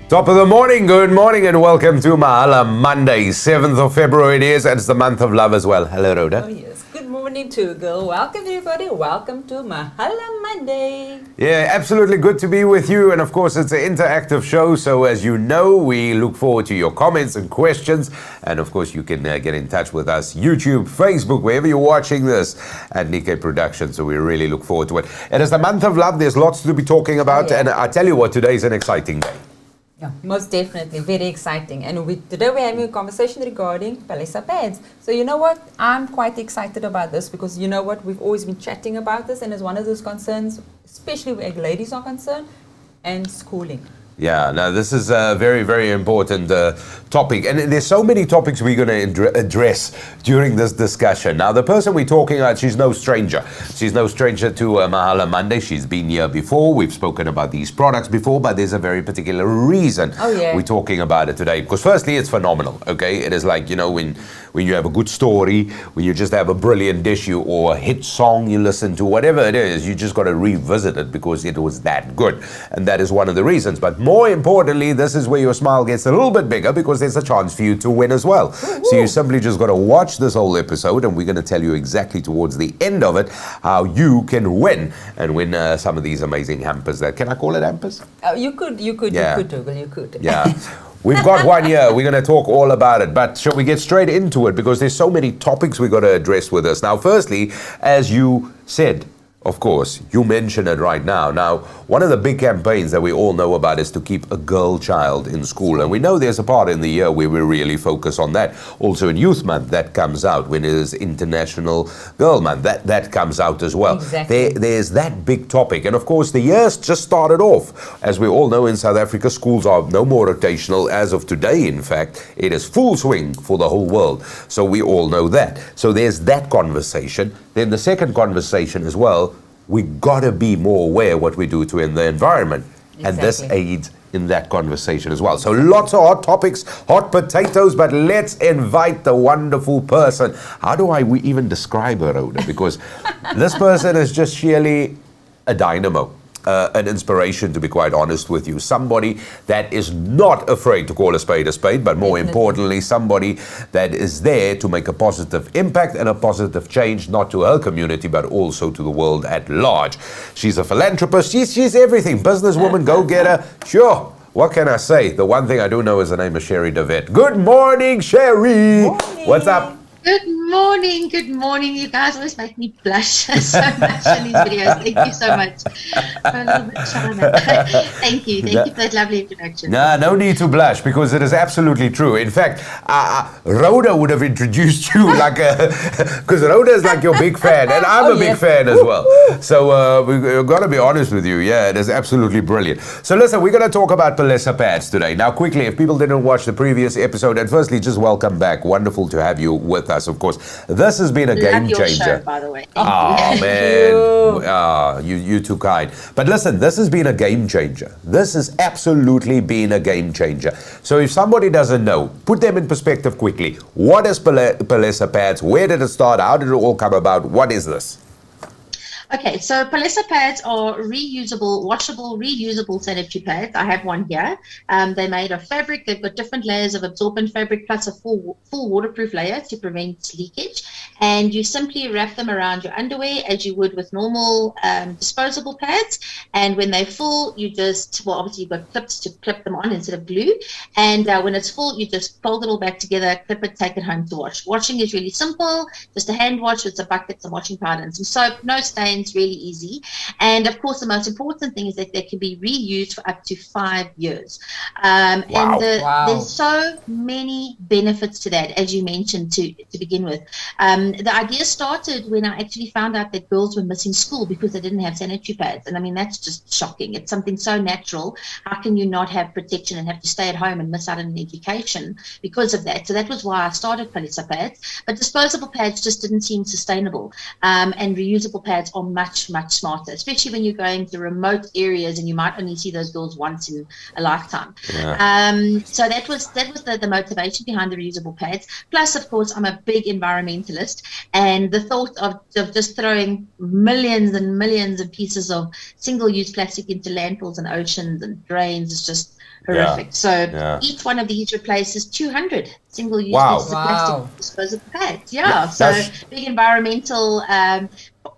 Top of the morning, good morning and welcome to Mahala Monday, 7th of February it is, and it's the month of love as well. Hello, Rhoda. Oh yes, good morning too, girl. Welcome everybody, welcome to Mahala Monday. Yeah, absolutely good to be with you, and of course it's an interactive show, so as you know, we look forward to your comments and questions, and of course you can get in touch with us, YouTube, Facebook, wherever you're watching this, at Nickay Production, so we really look forward to it. It is the month of love, there's lots to be talking about, and I tell you what, today is an exciting day. Yeah, most definitely, very exciting. And today we're having a conversation regarding Palesa pads. So you know what, I'm quite excited about this because you know what, we've always been chatting about this and it's one of those concerns, especially where ladies are concerned, and schooling. Yeah, now this is a very, very important topic. And there's so many topics we're going to address during this discussion. Now, the person we're talking about, she's no stranger. She's no stranger to Mahala Monday. She's been here before. We've spoken about these products before, but there's a very particular reason we're talking about it today. Because firstly, it's phenomenal, okay? It is like, you know, when you have a good story, when you just have a brilliant dish or a hit song you listen to, whatever it is, you just got to revisit it because it was that good. And that is one of the reasons. But more importantly, this is where your smile gets a little bit bigger because there's a chance for you to win as well. So you simply just got to watch this whole episode and we're going to tell you exactly towards the end of it how you can win and win some of these amazing hampers. Can I call it hampers? You could, Dougal, you could. Yeah. We've got one here. We're going to talk all about it. But shall we get straight into it? Because there's so many topics we've got to address with us. Now, firstly, as you said, of course, you mention it right now. Now, one of the big campaigns that we all know about is to keep a girl child in school. And we know there's a part in the year where we really focus on that. Also in Youth Month, that comes out. When it is International Girl Month, that comes out as well. Exactly. There's that big topic. And of course, the year's just started off. As we all know in South Africa, schools are no more rotational. As of today, in fact, it is full swing for the whole world. So we all know that. So there's that conversation. Then the second conversation as well, we got to be more aware what we do to in the environment. Exactly. And this aids in that conversation as well. So lots of hot topics, hot potatoes, but let's invite the wonderful person. How do we even describe her, Rhoda? Because this person is just sheerly a dynamo. An inspiration, to be quite honest with you. Somebody that is not afraid to call a spade, but more importantly, somebody that is there to make a positive impact and a positive change, not to her community, but also to the world at large. She's a philanthropist. She's everything. Businesswoman, go-getter. Sure. What can I say? The one thing I do know is the name is Sherry DeVette. Good morning, Sherry. Morning. What's up? Good morning. You guys always make me blush so much in these videos. Thank you so much. I'm a little bit shy. Thank you for that lovely introduction. No need to blush because it is absolutely true. In fact, Rhoda would have introduced you like because Rhoda is like your big fan and I'm a big fan as well. So we've got to be honest with you. Yeah, it is absolutely brilliant. So listen, we're going to talk about Palesa pads today. Now quickly, if people didn't watch the previous episode, and firstly, just welcome back. Wonderful to have you with us, of course. This has been a game changer. Show, by the way. Oh man, you too kind. But listen, this has been a game changer. This has absolutely been a game changer. So if somebody doesn't know, put them in perspective quickly. What is Palesa pads? Where did it start? How did it all come about? What is this? Okay, so Palesa pads are reusable, washable, reusable sanitary pads. I have one here. They're made of fabric. They've got different layers of absorbent fabric plus a full waterproof layer to prevent leakage. And you simply wrap them around your underwear as you would with normal disposable pads. And when they're full, you just, well, obviously you've got clips to clip them on instead of glue. And when it's full, you just fold it all back together, clip it, take it home to wash. Washing is really simple. Just a hand wash with some buckets, some washing powder and some soap. No stains. Really easy. And of course the most important thing is that they can be reused for up to 5 years. And there's so many benefits to that, as you mentioned to begin with. The idea started when I actually found out that girls were missing school because they didn't have sanitary pads, and I mean that's just shocking. It's something so natural. How can you not have protection and have to stay at home and miss out on an education because of that? So that was why I started Palesa pads. But disposable pads just didn't seem sustainable, and reusable pads are much smarter, especially when you're going to remote areas and you might only see those girls once in a lifetime. So that was the motivation behind the reusable pads. Plus, of course, I'm a big environmentalist, and the thought of just throwing millions and millions of pieces of single-use plastic into landfills and oceans and drains is just horrific. So Yeah. each one of these replaces 200 single-use Wow. pieces of Wow. plastic disposable pads. Yeah, so That's- big environmental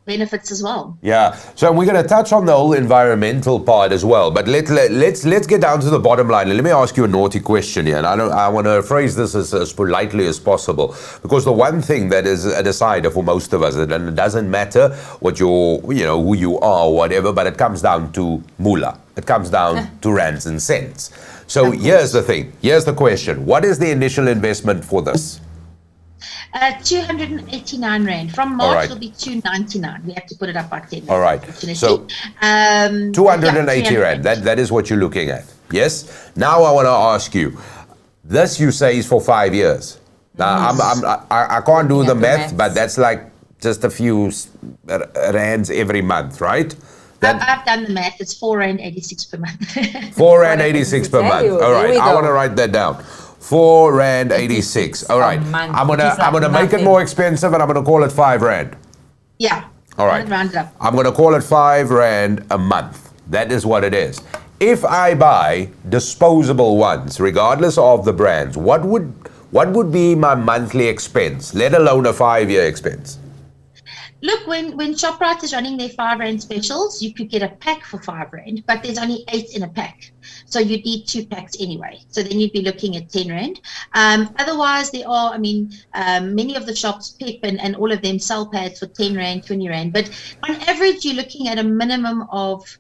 benefits as well. Yeah, so we're going to touch on the whole environmental part as well, but let's get down to the bottom line. And let me ask you a naughty question here, and I want to phrase this as politely as possible, because the one thing that is a decider for most of us, and it doesn't matter what who you are or whatever, but it comes down to moolah. It comes down to rands and cents. So here's the thing. Here's the question. What is the initial investment for this? 289 Rand. From March, right. it'll be 299. We have to put it up by 10. All right. So 280 Rand. That is what you're looking at. Yes? Now I want to ask you. This you say is for 5 years. Now I can't do the math, but that's like just a few rands every month, right? I've done the math. It's 4 Rand 86 per month. 4 Rand 86 per month. All right, I want to write that down. 4 Rand 86. All right, I'm gonna make it more expensive, and I'm gonna call it 5 Rand. Yeah. All right. Round it up. I'm gonna call it 5 Rand a month. That is what it is. If I buy disposable ones, regardless of the brands, what would be my monthly expense, let alone a 5-year expense? Look, when ShopRite is running their 5 Rand specials, you could get a pack for 5 Rand, but there's only 8 in a pack. So you'd need 2 packs anyway. So then you'd be looking at 10 Rand. Otherwise, there are, many of the shops, Pep and all of them sell pads for 10 Rand, 20 Rand. But on average, you're looking at a minimum of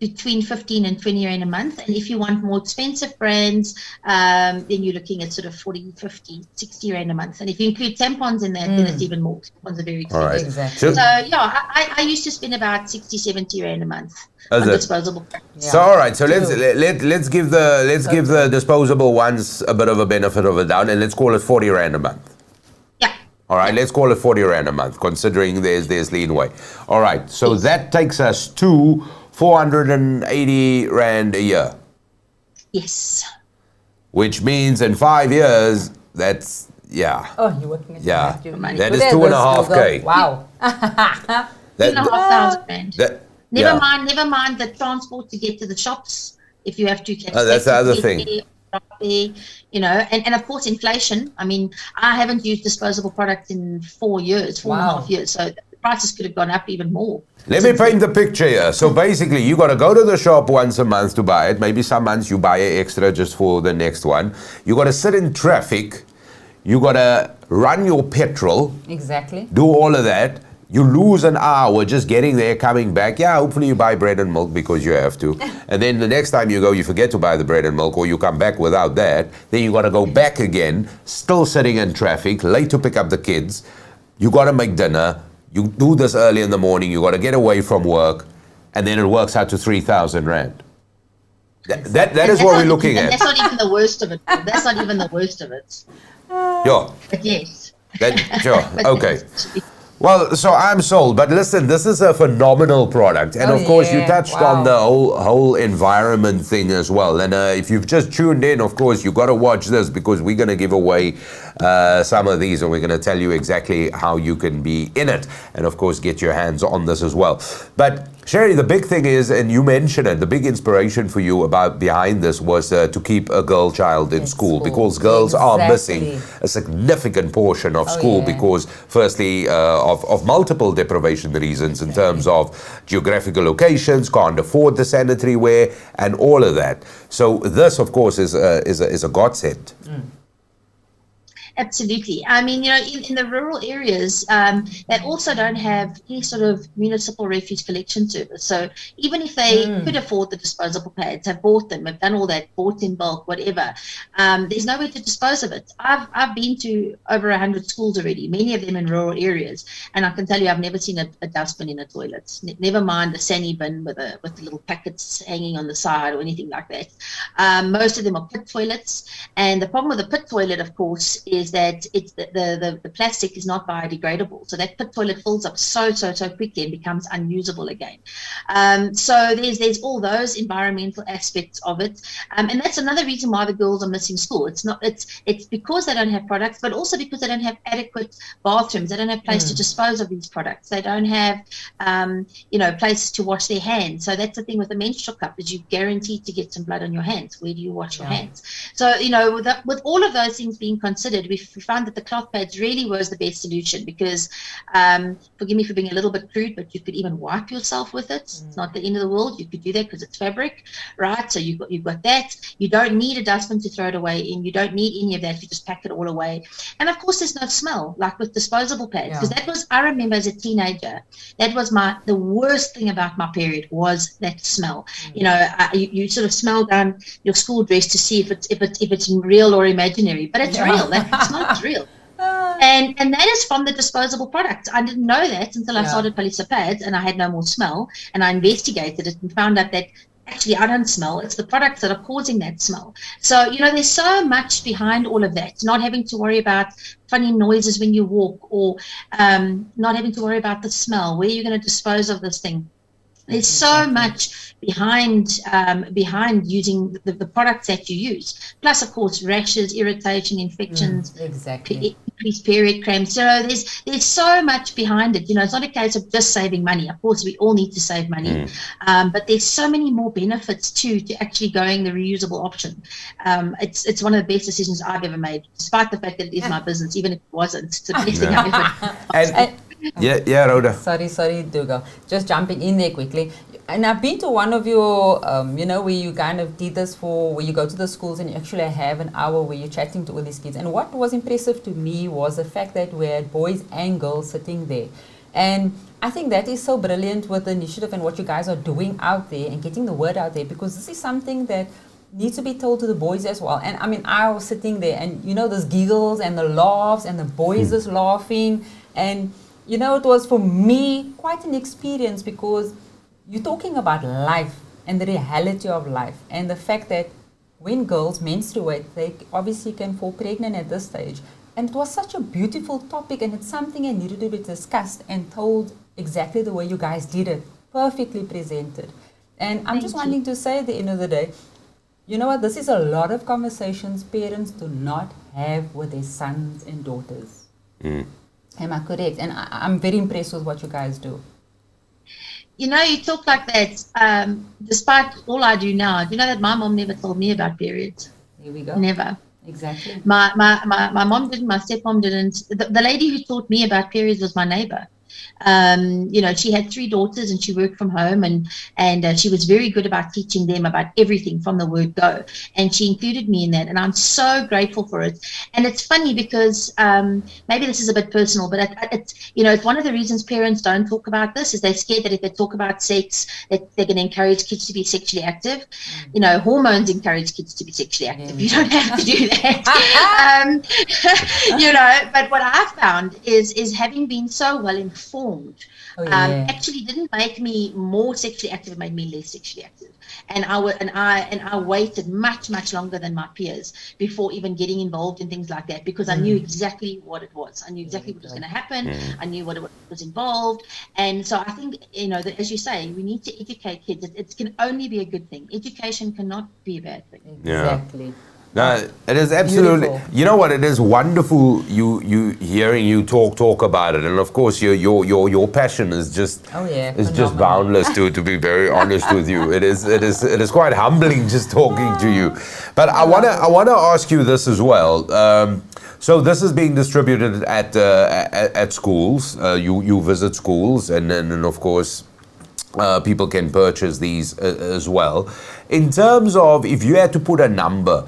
between 15 and 20 Rand a month. And if you want more expensive brands, then you're looking at sort of 40, 50, 60 Rand a month. And if you include tampons in that, then it's even more. Tampons are very expensive. All right. Exactly. So, I used to spend about 60, 70 Rand a month on disposable. Yeah. So all right, so let's give the disposable ones a bit of a benefit of a doubt, and let's call it 40 Rand a month. Yeah. All right, let's call it 40 Rand a month, considering there's leeway. All right, so that takes us to 480 Rand a year. Yes. Which means in 5 years, that's, Oh, you're working at that is 2.5K. Wow. 2,500 Rand. Never yeah. mind the transport to get to the shops. If you have to catch that's the other thing. And of course inflation. I haven't used disposable products in 4 years, 4.5 years. So the prices could have gone up even more. Let me paint the picture here. So basically, you got to go to the shop once a month to buy it. Maybe some months you buy an extra just for the next one. You got to sit in traffic. You got to run your petrol. Exactly. Do all of that. You lose an hour just getting there, coming back. Yeah, hopefully you buy bread and milk because you have to. And then the next time you go, you forget to buy the bread and milk, or you come back without that. Then you got to go back again, still sitting in traffic, late to pick up the kids. You got to make dinner. You do this early in the morning. You got to get away from work. And then it works out to 3,000 Rand. That is what we're looking at. That's not even the worst of it. That's not even the worst of it. Yeah. But yes. Sure. Okay. Well, so I'm sold. But listen, this is a phenomenal product. And of course, you touched on the whole environment thing as well. And if you've just tuned in, of course, you got to watch this, because we're going to give away some of these, and we're going to tell you exactly how you can be in it. And of course, get your hands on this as well. But Sherry, the big thing is, and you mentioned it, the big inspiration for you behind this was to keep a girl child in school, because girls are missing a significant portion of school because, firstly, of multiple deprivation reasons in terms of geographical locations, can't afford the sanitary wear, and all of that. So this, of course, is a godsend. Absolutely. In the rural areas that also don't have any sort of municipal refuse collection service. So even if they could afford the disposable pads, have bought them, have done all that, bought in bulk, whatever, there's nowhere to dispose of it. I've been to over 100 schools already, many of them in rural areas, and I can tell you I've never seen a dustbin in a toilet. Never mind the sandy bin with the little packets hanging on the side or anything like that. Most of them are pit toilets, and the problem with the pit toilet, of course, is is that it's the plastic is not biodegradable. So that toilet fills up so quickly and becomes unusable again. So there's all those environmental aspects of it. And that's another reason why the girls are missing school. It's because they don't have products, but also because they don't have adequate bathrooms. They don't have place to dispose of these products. They don't have, places to wash their hands. So that's the thing with the menstrual cup, is you're guaranteed to get some blood on your hands. Where do you wash your hands? So, with all of those things being considered, we found that the cloth pads really was the best solution because, forgive me for being a little bit crude, but you could even wipe yourself with it. It's not the end of the world. You could do that because it's fabric, right? So you've got that. You don't need a dustbin to throw it away in. You don't need any of that. You just pack it all away. And of course, there's no smell like with disposable pads, because I remember as a teenager, that was the worst thing about my period was that smell. You sort of smell down your school dress to see if it's real or imaginary, but it's real. That smell is real. And that is from the disposable products. I didn't know that until I started Palesa pads and I had no more smell, and I investigated it and found out that actually I don't smell. It's the products that are causing that smell. So, there's so much behind all of that. Not having to worry about funny noises when you walk, or not having to worry about the smell. Where are you going to dispose of this thing? There's so much behind using the products that you use. Plus, of course, rashes, irritation, infections, increased period cramps. There's so much behind it. It's not a case of just saving money. Of course, we all need to save money, but there's so many more benefits to actually going the reusable option. It's one of the best decisions I've ever made, despite the fact that it is my business. Even if it wasn't, it's the best thing I've ever. Yeah, Rhoda. Sorry, Dougal. Just jumping in there quickly. And I've been to one of your, where you kind of did this where you go to the schools and you actually have an hour where you're chatting to all these kids. And what was impressive to me was the fact that we had boys and girls sitting there. And I think that is so brilliant with the initiative and what you guys are doing out there and getting the word out there, because this is something that needs to be told to the boys as well. And I mean, I was sitting there and, those giggles and the laughs and the boys just laughing. And it was for me quite an experience, because you're talking about life and the reality of life, and the fact that when girls menstruate, they obviously can fall pregnant at this stage. And it was such a beautiful topic, and it's something that needed to be discussed and told exactly the way you guys did it, perfectly presented. And I'm just wanting to say at the end of the day, you know what, this is a lot of conversations parents do not have with their sons and daughters. Am I correct? And I'm very impressed with what you guys do. You talk like that, despite all I do now. Do you know that my mom never told me about periods? Here we go. Never. Exactly. My mom didn't, my stepmom didn't. The lady who taught me about periods was my neighbor. She had 3 daughters and she worked from home, and she was very good about teaching them about everything from the word go, and she included me in that, and I'm so grateful for it. And it's funny because maybe this is a bit personal, but it's one of the reasons parents don't talk about this is they're scared that if they talk about sex that they're going to encourage kids to be sexually active. Hormones encourage kids to be sexually active. You don't have to do that. But what I found is having been so well informed actually didn't make me more sexually active. It made me less sexually active, and I waited much longer than my peers before even getting involved in things like that, because I knew exactly what it was. I knew exactly what was going to happen. I knew what was involved, and so I think that, as you say, we need to educate kids. It can only be a good thing. Education cannot be a bad thing. Exactly. No, it is absolutely. Beautiful. You know what? It is wonderful. You hearing you talk about it, and of course your passion is just just boundless. To be very honest with you, it is quite humbling just talking to you. But I wanna ask you this as well. So this is being distributed at schools. You visit schools, and of course. People can purchase these as well. In terms of, if you had to put a number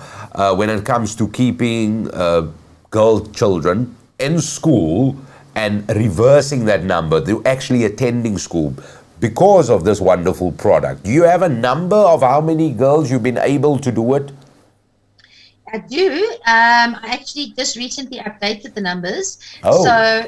when it comes to keeping girl children in school and reversing that number, they're actually attending school because of this wonderful product. Do you have a number of how many girls you've been able to do it? I do. I actually just recently updated the numbers. Oh. So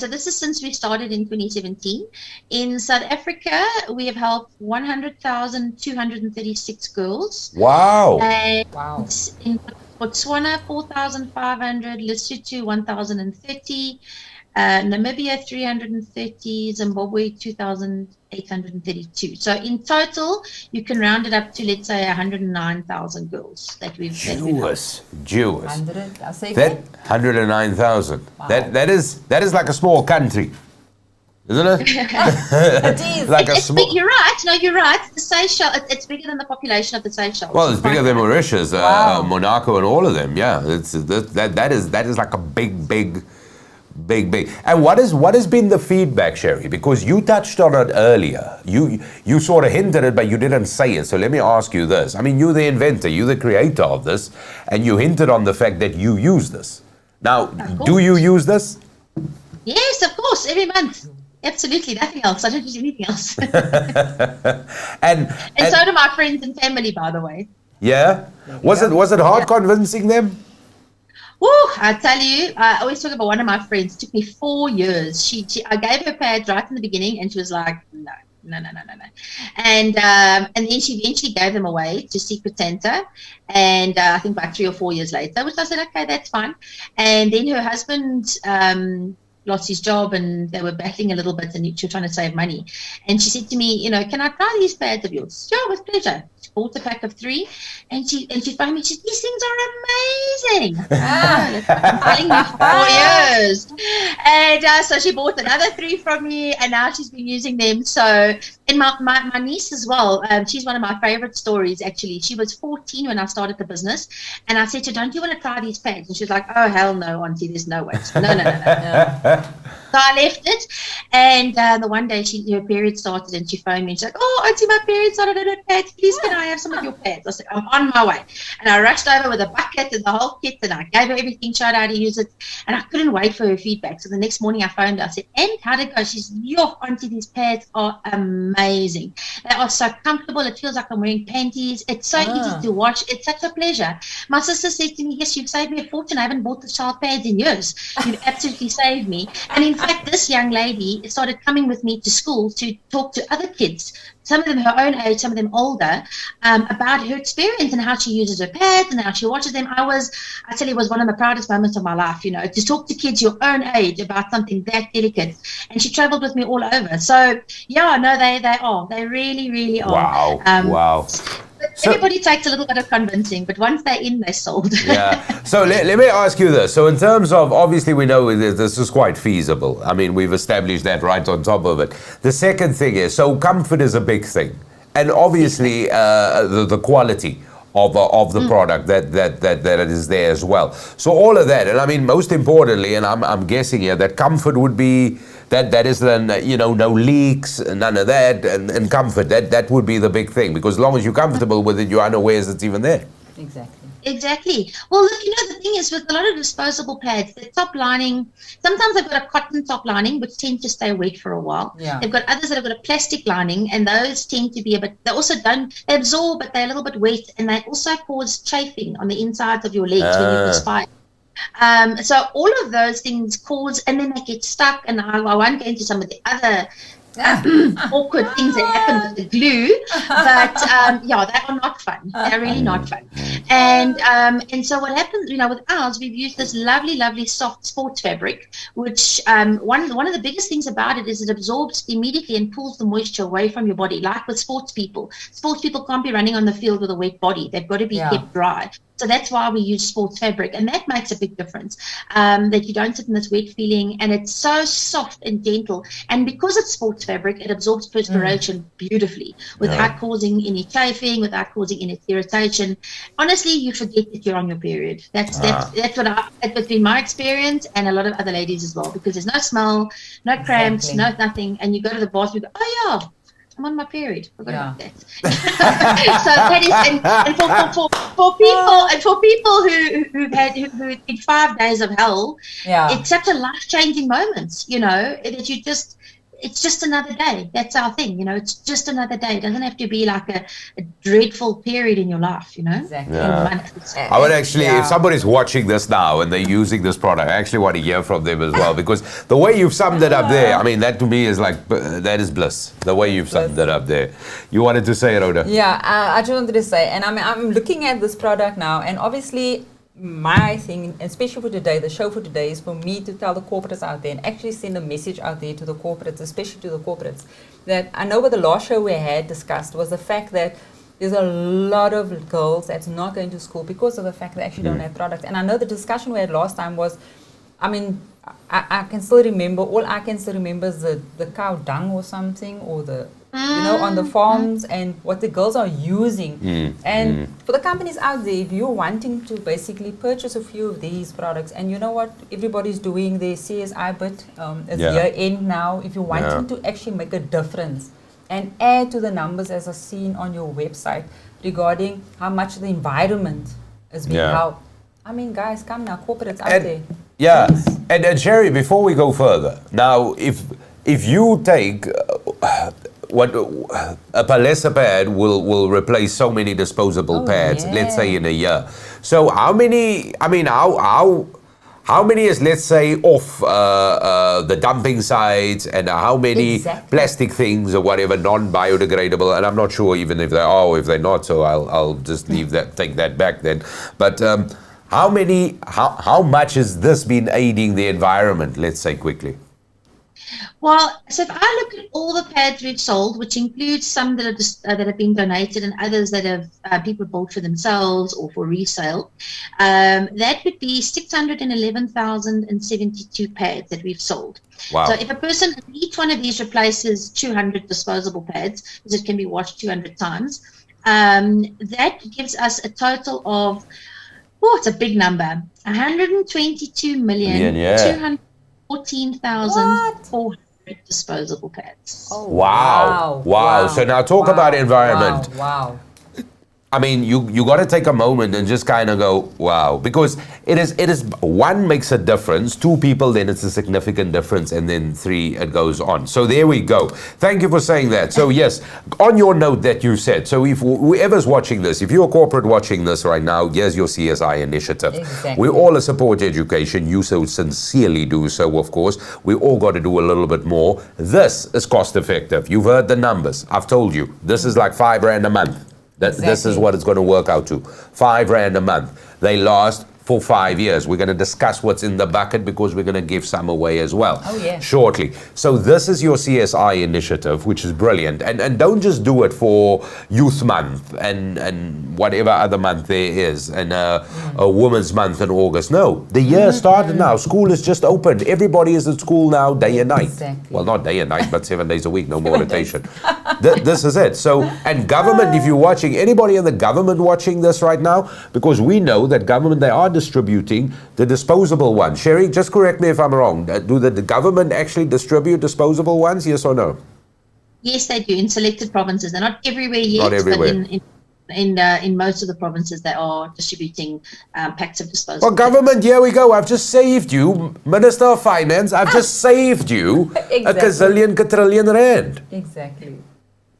this is since we started in 2017. In South Africa, we have helped 100,236 girls. Wow. And wow. In Botswana 4,500, Lesotho 1,030, Namibia 330, Zimbabwe 2,832. So in total, you can round it up to, let's say, 109,000 girls that we've Jewish. 100, I'll say That 109,000. Wow. That is like a small country, isn't it? It is. Like a it's small. big, you're right. No, you're right. The Seychelles, it's bigger than the population of the Seychelles. Well, it's bigger than Mauritius, Wow. Monaco, and all of them. Yeah, that is like a big. And what has been the feedback, Sherry? Because you touched on it earlier. You sort of hinted it, but you didn't say it. So let me ask you this. I mean, you're the inventor, you're the creator of this, and you hinted on the fact that you use this. Now, do you use this? Yes, of course, every month. Absolutely, nothing else. I don't use anything else. and so do my friends and family, by the way. Yeah? Was it hard convincing them? Woo, I tell you, I always talk about one of my friends. It took me 4 years. I gave her pads right in the beginning, and she was like, no. And then she eventually gave them away to Secret Santa, and I think about 3 or 4 years later, which I said, okay, that's fine. And then her husband lost his job, and they were battling a little bit, and she was trying to save money. And she said to me, can I try these pads of yours? Sure, with pleasure. She bought a pack of 3, and she found me. She said, these things are amazing. I've been telling you for 4 years. And so she bought another 3 from me, and now she's been using them. So, and my niece as well, she's one of my favorite stories, actually. She was 14 when I started the business, and I said to her, don't you want to try these pads? And she was like, oh, hell no, Auntie, there's no way. No. So I left it, and the one day her period started, and she phoned me, and she's like, oh, Auntie, my period started on her pads. Please, can I have some of your pads? I said, I'm on my way. And I rushed over with a bucket and the whole kit, and I gave her everything, showed her how to use it, and I couldn't wait for her feedback. So the next morning I phoned her. I said, and how'd it go? She's, yo, Auntie, these pads are amazing. They are so comfortable. It feels like I'm wearing panties. It's so easy to wash. It's such a pleasure. My sister said to me, yes, you've saved me a fortune. I haven't bought the child pads in years. You've absolutely saved me. And in fact, this young lady started coming with me to school to talk to other kids, some of them her own age, some of them older, about her experience and how she uses her pads and how she washes them. I tell you, it was one of the proudest moments of my life, to talk to kids your own age about something that delicate. And she traveled with me all over. So, yeah, no, they really, really are. Wow. Everybody takes a little bit of convincing, but once they're in, they're sold. Yeah. So let me ask you this. So in terms of, obviously we know this is quite feasible. I mean, we've established that right on top of it. The second thing is, so comfort is a big thing. And obviously the quality of the product that is there as well. So all of that, and I mean, most importantly, and I'm guessing here, that comfort would be, that is then, no leaks, none of that, and comfort, that would be the big thing, because as long as you're comfortable with it, you're unaware it's even there. Exactly. Well, look, the thing is, with a lot of disposable pads, the top lining, sometimes they've got a cotton top lining, which tend to stay wet for a while. Yeah. They've got others that have got a plastic lining, and those tend to be they absorb, but they're a little bit wet, and they also cause chafing on the insides of your legs when you perspire. So all of those things cause, and then they get stuck, and I won't go into some of the other awkward things that happen with the glue, but they are not fun. They're really not fun. And so what happens, with ours, we've used this lovely soft sports fabric, which one of the biggest things about it is it absorbs immediately and pulls the moisture away from your body. Like with sports people can't be running on the field with a wet body. They've got to be kept dry. So that's why we use sports fabric, and that makes a big difference, that you don't sit in this wet feeling, and it's so soft and gentle. And because it's sports fabric, it absorbs perspiration beautifully without causing any chafing, without causing any irritation. Honestly, you forget that you're on your period. That's what's been my experience, and a lot of other ladies as well, because there's no smell, no cramps, no nothing, and you go to the bathroom, you go, oh yeah, I'm on my period. Forgot about that. So that is, and for people who've been 5 days of hell, it's such a life-changing moment, that you just, it's just another day. That's our thing, it's just another day. It doesn't have to be like a dreadful period in your life, Exactly. I would actually, if somebody's watching this now and they're using this product, I actually want to hear from them as well, because the way you've summed it up there, I mean, that to me is like, that is bliss, the way you've summed it up there. You wanted to say, Rhoda? Yeah, I just wanted to say, and I'm looking at this product now, and obviously, my thing, especially for today, the show for today is for me to tell the corporates out there and actually send a message out there to the corporates, especially to the corporates, that I know what the last show we had discussed was the fact that there's a lot of girls that's not going to school because of the fact they actually don't have products. And I know the discussion we had last time was, I mean, I can still remember, all I can still remember is the cow dung or something, or the, you know, on the farms and what the girls are using. And for the companies out there, if you're wanting to basically purchase a few of these products, and you know what, everybody's doing their CSI bit, it's year end now, if you're wanting to actually make a difference and add to the numbers as are seen on your website regarding how much the environment is being helped. I mean, guys, come now, corporates out there. Yeah, and Sherry, before we go further, now if you take what a Palesa pad will replace so many disposable pads, let's say in a year. So how many? I mean, how many is, let's say, off the dumping sites, and how many plastic things or whatever non-biodegradable? And I'm not sure even if they are or if they're not. So I'll just take that back then. But how much has this been aiding the environment, let's say quickly? Well, so if I look at all the pads we've sold, which includes some that are just, that have been donated and others that have people bought for themselves or for resale, that would be 611,072 pads that we've sold. Wow. So if a person, each one of these replaces 200 disposable pads, because it can be washed 200 times, that gives us a total of, it's a big number, 122,214,400 disposable pads. Oh, wow. So now talk about environment. Wow. I mean, you got to take a moment and just kind of go, wow, because it is one makes a difference, two people, then it's a significant difference, and then three, it goes on. So there we go. Thank you for saying that. So yes, on your note that you said, so if whoever's watching this, if you're a corporate watching this right now, here's your CSI initiative. Exactly. We all support education. You so sincerely do so, of course. We all got to do a little bit more. This is cost effective. You've heard the numbers. I've told you. This is like $5,000 a month. This is what it's going to work out to. $5,000 a month. They last for 5 years. We're going to discuss what's in the bucket because we're going to give some away as well shortly. So this is your CSI initiative, which is brilliant. And don't just do it for Youth Month and whatever other month there is, and a Women's Month in August. No, the year started now. School is just opened. Everybody is at school now day and night. Well, not day and night, but 7 days a week, no more rotation. This is it. So, and government, if you're watching, anybody in the government watching this right now, because we know that government, they are distributing the disposable ones. Sherry, just correct me if I'm wrong. Do the government actually distribute disposable ones, yes or no? Yes, they do in selected provinces. They're not everywhere yet, not everywhere. But in most of the provinces they are distributing packs of disposable. Well, government, here we go. I've just saved you, Minister of Finance, I've just saved you a quadrillion rand. Exactly.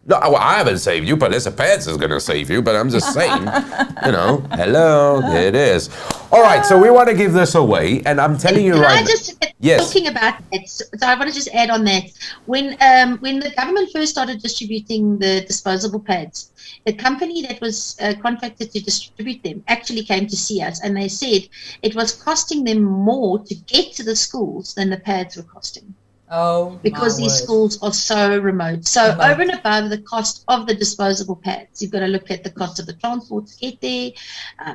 No, I haven't saved you. Palesa Pads is going to save you, but I'm just saying, hello, there it is. All right, so we want to give this away, and I'm telling you right now. Talking about that, so I want to just add on that. When the government first started distributing the disposable pads, the company that was contracted to distribute them actually came to see us, and they said it was costing them more to get to the schools than the pads were costing. Because these schools are so remote. So over and above the cost of the disposable pads, you've got to look at the cost of the transport to get there,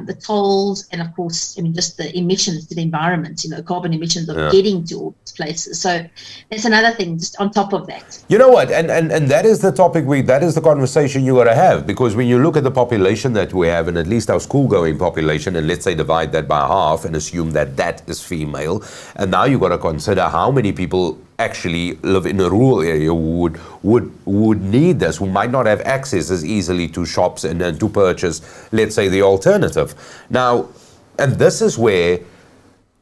the tolls, and of course, just the emissions to the environment, carbon emissions of getting to all these places. So that's another thing just on top of that. You know what? And that is the topic that is the conversation you got to have, because when you look at the population that we have, and at least our school-going population, and let's say divide that by half and assume that is female, and now you got to consider how many people actually live in a rural area who would need this, who might not have access as easily to shops and to purchase, let's say, the alternative. Now, and this is where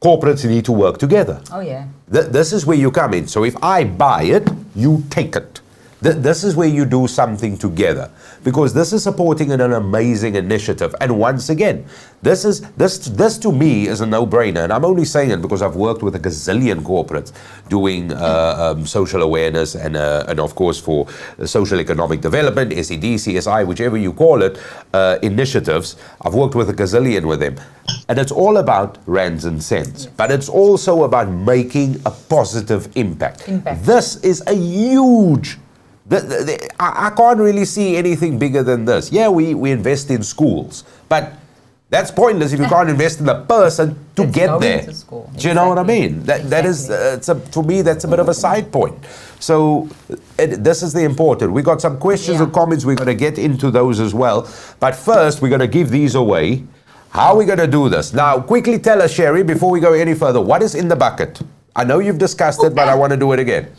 corporates need to work together. Oh, yeah. This is where you come in. So if I buy it, you take it. This is where you do something together, because this is supporting an amazing initiative. And once again, this to me is a no-brainer, and I'm only saying it because I've worked with a gazillion corporates doing social awareness and of course for social economic development, SED, CSI, whichever you call it, initiatives. I've worked with a gazillion with them, and it's all about rands and cents, but it's also about making a positive impact. This is a huge. I can't really see anything bigger than this. Yeah, we invest in schools, but that's pointless if you can't invest in the person to get there. Do you know what I mean? That is, to me, that's a bit of a side point. So this is the important. We got some questions and comments. We're going to get into those as well. But first, we're going to give these away. How are we going to do this? Now, quickly tell us, Sherry, before we go any further, what is in the bucket? I know you've discussed it, but I want to do it again.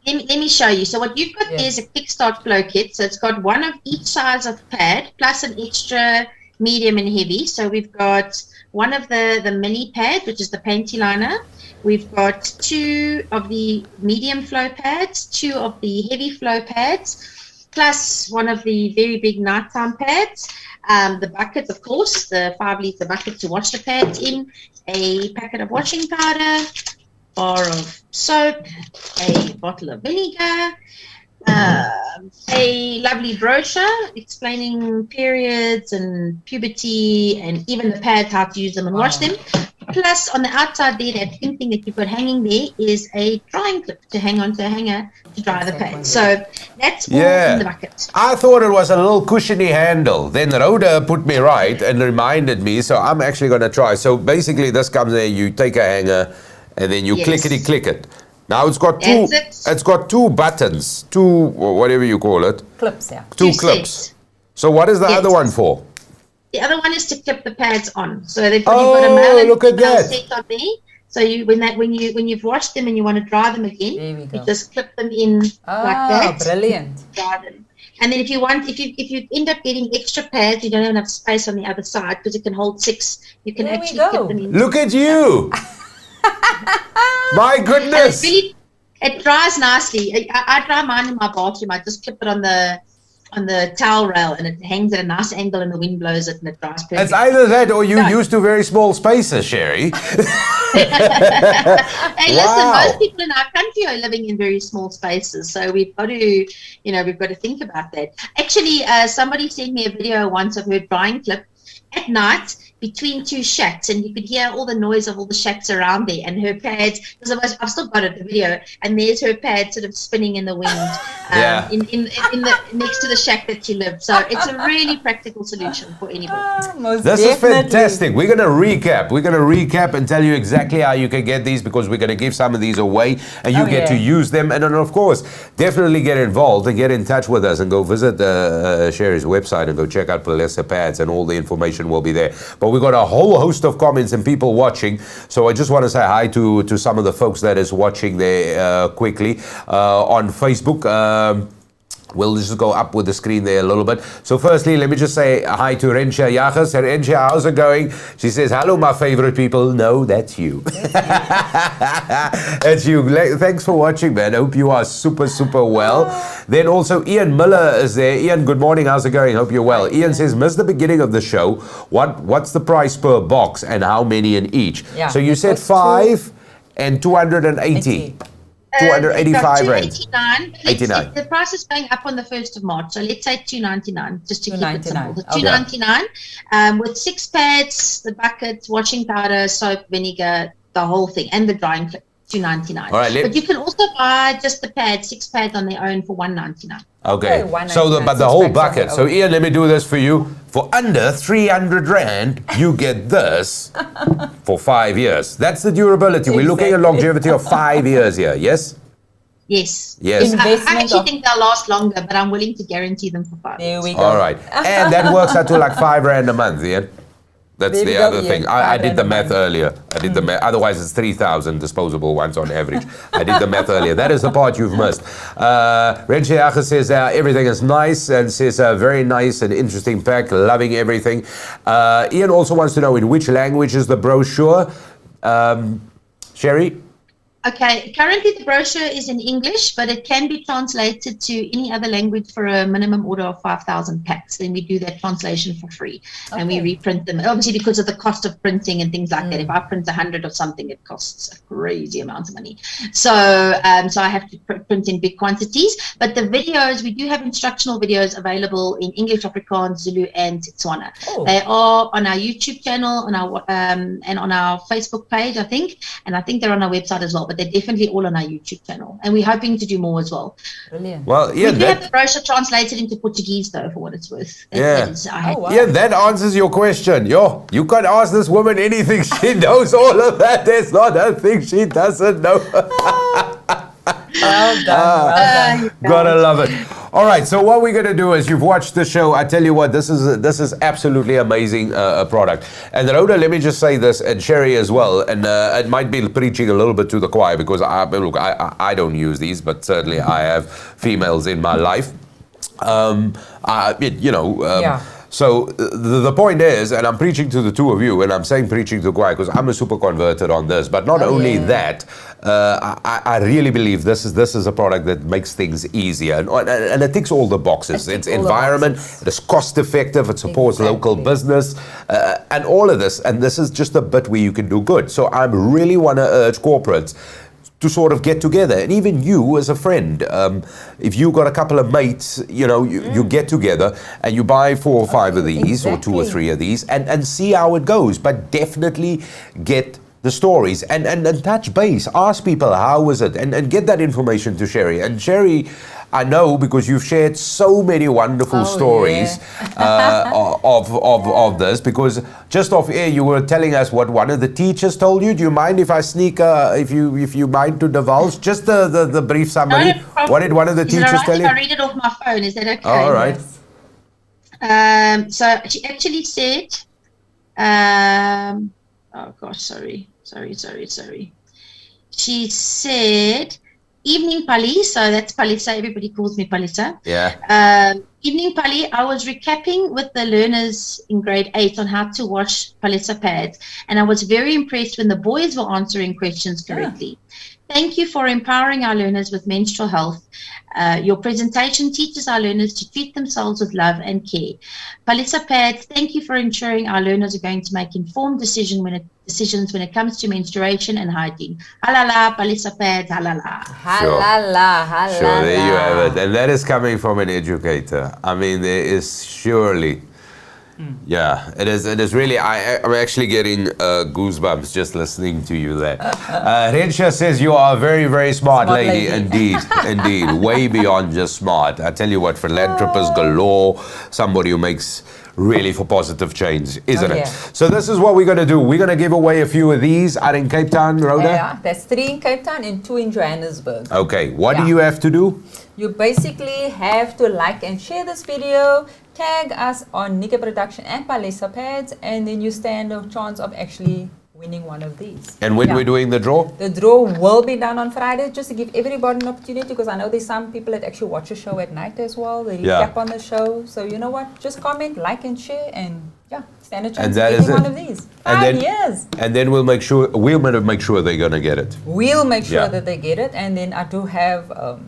Let me show you. So what you've got is a Kickstart Flow Kit. So it's got one of each size of pad, plus an extra medium and heavy. So we've got one of the mini pads, which is the panty liner. We've got two of the medium flow pads, two of the heavy flow pads, plus one of the very big nighttime pads. The bucket, of course, the 5-litre bucket to wash the pads in, a packet of washing powder, bar of soap, a bottle of vinegar, a lovely brochure explaining periods and puberty and even the pads, how to use them and wash them. Plus, on the outside there, that pink thing that you've got hanging there is a drying clip to hang onto a hanger to dry the pads. So that's all in the bucket. I thought it was a little cushiony handle. Then Rhoda put me right and reminded me, so I'm actually going to try. So basically, this comes there, you take a hanger, and then you clickety-click it. Now it's got two. It's got two buttons, two whatever you call it. Clips, yeah. Two clips. Sets. So what is the other one for? The other one is to clip the pads on. So you've got a Mahala look at that. set on there. So when you've washed them and you want to dry them again, you just clip them in like that. Brilliant. Dry them. And then if you end up getting extra pads, you don't have enough space on the other side because it can hold 6. You can actually clip them in. Look at you. My goodness. It dries nicely. I dry mine in my bathroom. I just clip it on the towel rail and it hangs at a nice angle and the wind blows it and it dries perfectly. It's either that or you used to very small spaces, Sherry. Hey, listen, most people in our country are living in very small spaces, so we've got to think about that. Actually, somebody sent me a video once of her drying clip at night between two shacks, and you could hear all the noise of all the shacks around there, and her pads, because I've still got it, the video, and there's her pad sort of spinning in the wind in the next to the shack that she lived. So it's a really practical solution for anybody. This is fantastic. We're going to recap and tell you exactly how you can get these, because we're going to give some of these away and you get to use them. And then, of course, definitely get involved and get in touch with us and go visit Sherry's website and go check out Palesa pads, and all the information will be there. But we've got a whole host of comments and people watching, so I just want to say hi to some of the folks that is watching there quickly on Facebook. We'll just go up with the screen there a little bit. So firstly, let me just say hi to Rentia Yagas. Rentia, how's it going? She says, hello, my favorite people. No, that's you. That's you. Thanks for watching, man. I hope you are super, super well. Then also Ian Miller is there. Ian, good morning. How's it going? Hope you're well. Ian says, missed the beginning of the show. What's the price per box and how many in each? Yeah, so you said 5 and 280. 285 rand. 289. The price is going up on the 1st of March, so let's say 299, just to keep it simple. The 299 with 6 pads, the bucket, washing powder, soap, vinegar, the whole thing, and the drying clip. 299. All right, but you can also buy just the pads, 6 pads on their own for 199. Okay, so the whole bucket. So Ian, let me do this for you. For under 300 rand, you get this for 5 years. That's the durability. We're looking at longevity of 5 years here. Yes. Yes. Yes. I actually think they'll last longer, but I'm willing to guarantee them for 5 years. There we go. All right, and that works out to like 5 rand a month, Ian. That's the other thing. I did the math earlier. Otherwise, it's 3,000 disposable ones on average. I did the math earlier. That is the part you've missed. Renche Ache says everything is nice, and says very nice and interesting pack. Loving everything. Ian also wants to know in which language is the brochure. Sherry? Okay, currently the brochure is in English, but it can be translated to any other language for a minimum order of 5,000 packs. Then we do that translation for free, and we reprint them. Obviously, because of the cost of printing and things like that. If I print 100 of something, it costs a crazy amount of money. So, so I have to print in big quantities. But the videos, we do have instructional videos available in English, Afrikaans, Zulu, and Tswana. They are on our YouTube channel, on our and on our Facebook page, I think, and I think they're on our website as well. But they're definitely all on our YouTube channel, and we're hoping to do more as well. Brilliant. Well, yeah, we do have the brochure translated into Portuguese, though, for what it's worth. Yeah, wow. That answers your question. You can't ask this woman anything. She knows all of that. There's not a thing she doesn't know. Well done. Gotta love it. All right, so what we're gonna do is, you've watched the show. I tell you what, this is absolutely amazing product. And Rhoda, let me just say this, and Sherry as well. And it might be preaching a little bit to the choir, because I don't use these, but certainly I have females in my life. So the point is, and I'm preaching to the two of you, and I'm saying preaching to the choir because I'm a super converted on this, but not only that, I really believe this is a product that makes things easier, and it ticks all the boxes. It's environment, it is cost effective, it supports local business, and all of this, and this is just a bit where you can do good. So I really want to urge corporates to sort of get together, and even you as a friend, if you got a couple of mates, you get together and you buy 4 or 5 of these, or 2 or 3 of these, and see how it goes. But definitely get the stories and touch base, ask people how was it, and get that information to Sherry. And Sherry, I know, because you've shared so many wonderful stories of this, because just off air you were telling us what one of the teachers told you. Do you mind if I sneak, if you mind to divulge just the brief summary? What did one of the teachers tell you? If I read it off my phone, is that okay? All right. So she actually said, oh gosh, sorry. She said, "Evening, Pali." So that's Palesa. Everybody calls me Palesa. Yeah. Evening, Pali. I was recapping with the learners in grade 8 on how to wash Palesa pads, and I was very impressed when the boys were answering questions correctly. Thank you for empowering our learners with menstrual health. Your presentation teaches our learners to treat themselves with love and care. Palesa pads, thank you for ensuring our learners are going to make informed decisions when it comes to menstruation and hygiene. Halala, Palesa pads, halala. Halala. Sure, there you have it. And that is coming from an educator. I mean, there is surely... Yeah, it is really, I'm actually getting goosebumps just listening to you there. Rensha says you are a very, very smart lady. Indeed, way beyond just smart. I tell you what, philanthropist galore, somebody who makes really for positive change, isn't it? So this is what we're going to do. We're going to give away a few of these out in Cape Town, Rhoda? Yeah, there's 3 in Cape Town and 2 in Johannesburg. Okay, what do you have to do? You basically have to like and share this video, tag us on Nickay Production and Palesa pads, and then you stand a chance of actually winning one of these. And when we're doing the draw? The draw will be done on Friday, just to give everybody an opportunity, because I know there's some people that actually watch the show at night as well. They recap on the show. So you know what? Just comment, like and share, and stand a chance of getting one of these. 5 years. And then we'll make sure they're going to get it. We'll make sure that they get it. And then I do have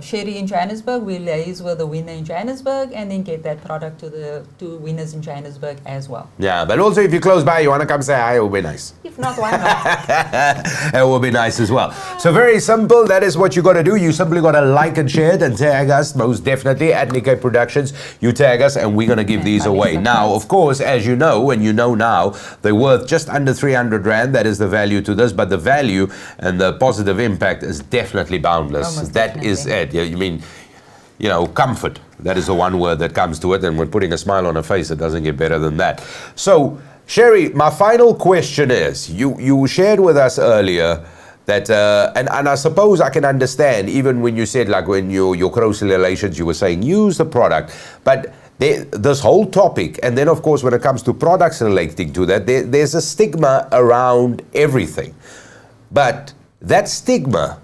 Sherry in Johannesburg. We'll liaise with the winner in Johannesburg and then get that product to the 2 winners in Johannesburg as well. Yeah, but also if you're close by, you want to come say hi, it will be nice. If not, why not? It will be nice as well. So very simple. That is what you got to do. You simply got to like and share it and tag us, most definitely, at Nickay Productions. You tag us and we're going to give these away. Now, of course, as you know, and you know now, they're worth just under 300 Rand. That is the value to this, but the value and the positive impact is definitely boundless. That is it. Yeah, you mean, comfort. That is the one word that comes to it, and when putting a smile on her face, it doesn't get better than that. So, Sherry, my final question is, you shared with us earlier that, and I suppose I can understand, even when you said, like, when your close relations, you were saying, use the product, but this whole topic, and then, of course, when it comes to products relating to that, there's a stigma around everything. But that stigma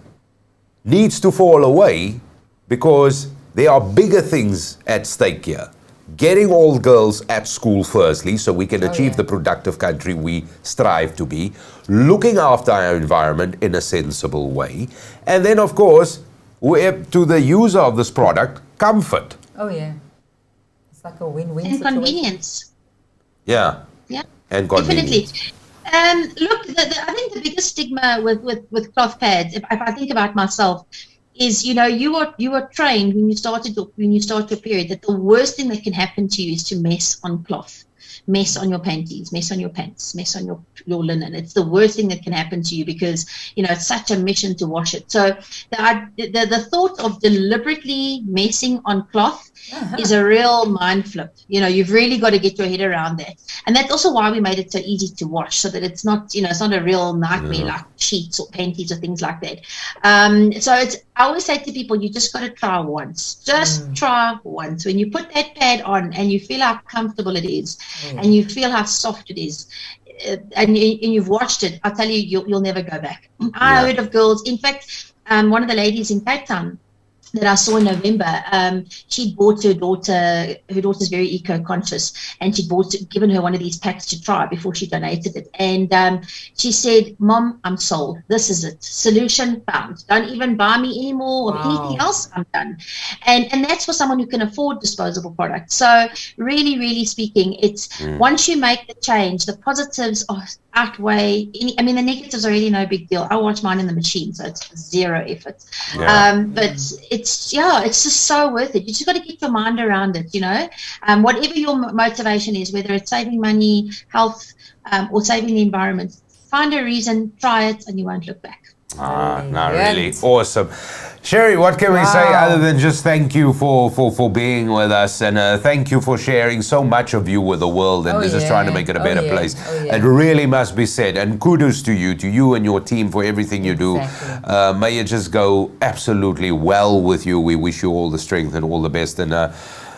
needs to fall away, because there are bigger things at stake here. getting all girls at school firstly, so we can achieve yeah. the productive country we strive to be, looking after our environment in a sensible way, and then of course, to the user of this product, comfort. Oh yeah. It's like a win-win And situation. convenience. Yeah. Yeah. And convenience. Definitely. Look, I think the biggest stigma with cloth pads, if I think about myself, is you are trained when you start your period that the worst thing that can happen to you is to mess on cloth, mess on your panties, mess on your pants, mess on your linen. It's the worst thing that can happen to you because it's such a mission to wash it. So the thought of deliberately messing on cloth is a real mind flip. You've really got to get your head around that. And that's also why we made it so easy to wash, so that it's not a real nightmare like sheets or panties or things like that. So I always say to people, you just got to try once. Just try once. When you put that pad on and you feel how comfortable it is, and you feel how soft it is, and you've watched it, I'll tell you, you'll never go back. I heard of girls. In fact, one of the ladies in Cape Town that I saw in November, she'd bought her daughter's very eco-conscious, and she'd given her one of these packs to try before she donated it. And she said, "Mom, I'm sold. This is it. Solution found. Don't even buy me anymore or anything else. I'm done." And that's for someone who can afford disposable products. So really, really speaking, it's once you make the change, the positives outweigh the negatives are really no big deal. I wash mine in the machine, so it's zero effort. But it's just so worth it. You just got to get your mind around it, whatever your motivation is, whether it's saving money, health, or saving the environment, find a reason, try it, and you won't look back. Really awesome. Sherry, what can we say other than just thank you for being with us, and thank you for sharing so much of you with the world, and just trying to make it a better place. It really must be said, and kudos to you and your team for everything you do. May it just go absolutely well with you. We wish you all the strength and all the best. And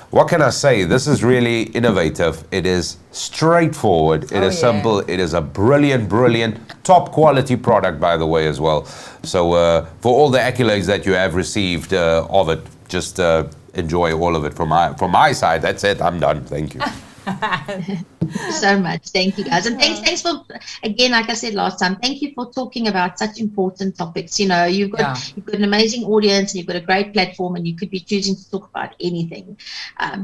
what can I say? This is really innovative. It is straightforward. It is simple. It is a brilliant, top quality product, by the way, as well. So for all the accolades that you have received of it, just enjoy all of it from my side. That's it. I'm done. Thank you. So much. Thank you, guys. And thanks for, again, like I said last time, thank you for talking about such important topics. You've got an amazing audience, and you've got a great platform, and you could be choosing to talk about anything.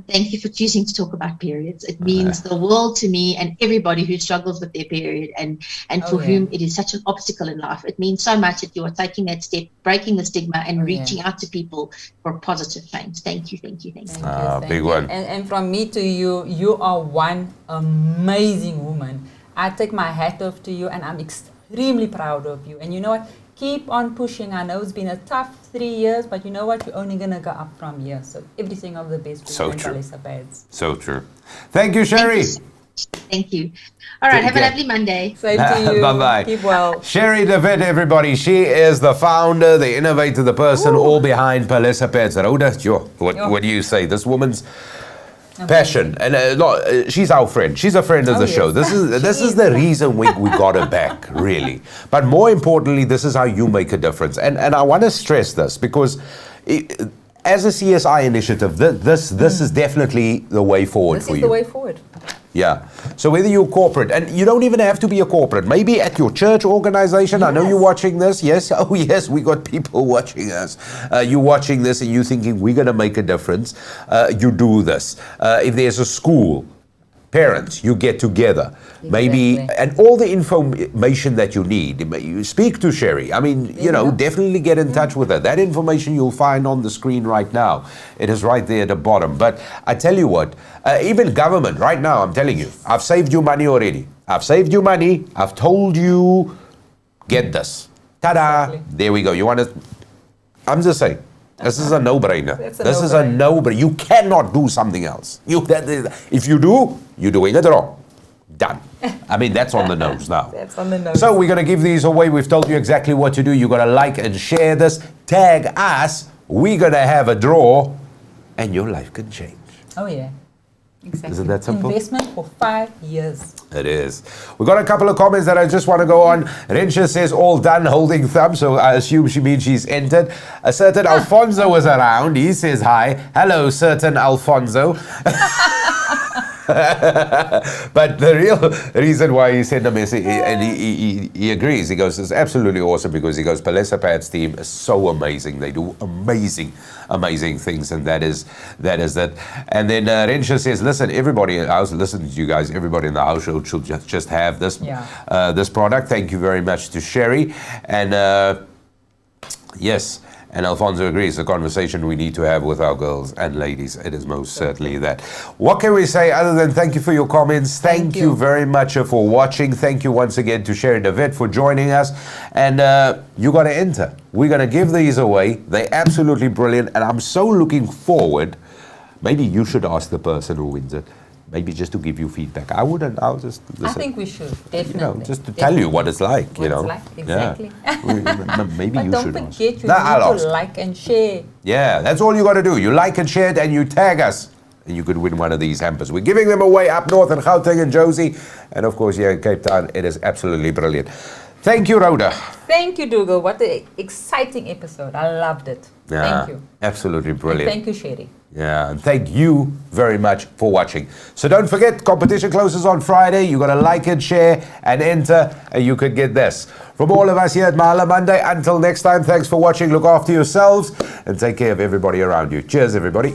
Thank you for choosing to talk about periods. It means the world to me and everybody who struggles with their period and for whom it is such an obstacle in life. It means so much that you are taking that step, breaking the stigma, and reaching out to people for positive change. Thank you. Big one. And from me to you, you are one amazing woman. I take my hat off to you, and I'm extremely proud of you. And you know what? Keep on pushing. I know it's been a tough 3 years, but you know what? We're only going to go up from here. So everything of the best for you and Palesa Pads. So true. Thank you, Sherry. Thank you. All right, have a lovely Monday. Same to you. Bye-bye. Keep well. Sherry DeVet, everybody. She is the founder, the innovator, the person all behind Palesa Pads. Rhoda, what do you say? This woman's passion, and she's our friend. She's a friend of the show. This is the reason we got her back, really. But more importantly, this is how you make a difference. And I want to stress this because as a CSI initiative, this is definitely the way forward for you. This is the way forward. Yeah. So whether you're corporate, and you don't even have to be a corporate, maybe at your church organization. I know you're watching this. Yes. Oh, yes. We got people watching us. You're watching this and you're thinking, we're going to make a difference. You do this. If there's a school, parents, you get together. Maybe, and all the information that you need, you speak to Sherry. I mean, definitely get in touch with her. That information you'll find on the screen right now. It is right there at the bottom. But I tell you what, even government, right now, I'm telling you, I've saved you money already. I've saved you money. I've told you, get this. Ta-da! Exactly. There we go. You want to, I'm just saying. This is a no-brainer. This is a no-brainer. You cannot do something else. If you do, you're doing it wrong. Done. I mean, that's on the nose now. That's on the nose. So we're going to give these away. We've told you exactly what to do. You've got to like and share this. Tag us. We're going to have a draw, and your life can change. Oh, yeah. Exactly. Isn't that simple? Investment for 5 years. It is. We've got a couple of comments that I just want to go on. Rensha says, all done, holding thumb. So I assume she means she's entered. A certain Alfonso was around. He says hi. Hello, certain Alfonso. But the real reason why he sent a message, and he agrees, he goes, it's absolutely awesome, because he goes, Palesa Pad's team is so amazing. They do amazing things, and that is that. And then Rensha says, listen, everybody in the house, listen to you guys, everybody in the household should just have this this product. Thank you very much to Sherry. And yes, and Alfonso agrees, the conversation we need to have with our girls and ladies. It is most certainly that. What can we say other than thank you for your comments? Thank you very much for watching. Thank you once again to Sherry DeVitt for joining us. And you got to enter. We're going to give these away. They're absolutely brilliant. And I'm so looking forward. Maybe you should ask the person who wins it. Maybe just to give you feedback. I wouldn't. I'll just listen. I think we should, definitely. You know, just to tell you what it's like, What it's like, exactly. Yeah. Maybe But you don't should forget, ask. you need to like and share. Yeah, that's all you got to do. You like and share it, and you tag us, and you could win one of these hampers. We're giving them away up north in Gauteng and Josie, and of course here in Cape Town. It is absolutely brilliant. Thank you, Rhoda. Thank you, Dougal. What an exciting episode. I loved it. Yeah, Thank you. absolutely brilliant. And thank you, Sherry. Yeah, and thank you very much for watching. So don't forget, competition closes on Friday. You got to like and share and enter, and you could get this. From all of us here at Mahala Monday, until next time, thanks for watching. Look after yourselves and take care of everybody around you. Cheers, everybody.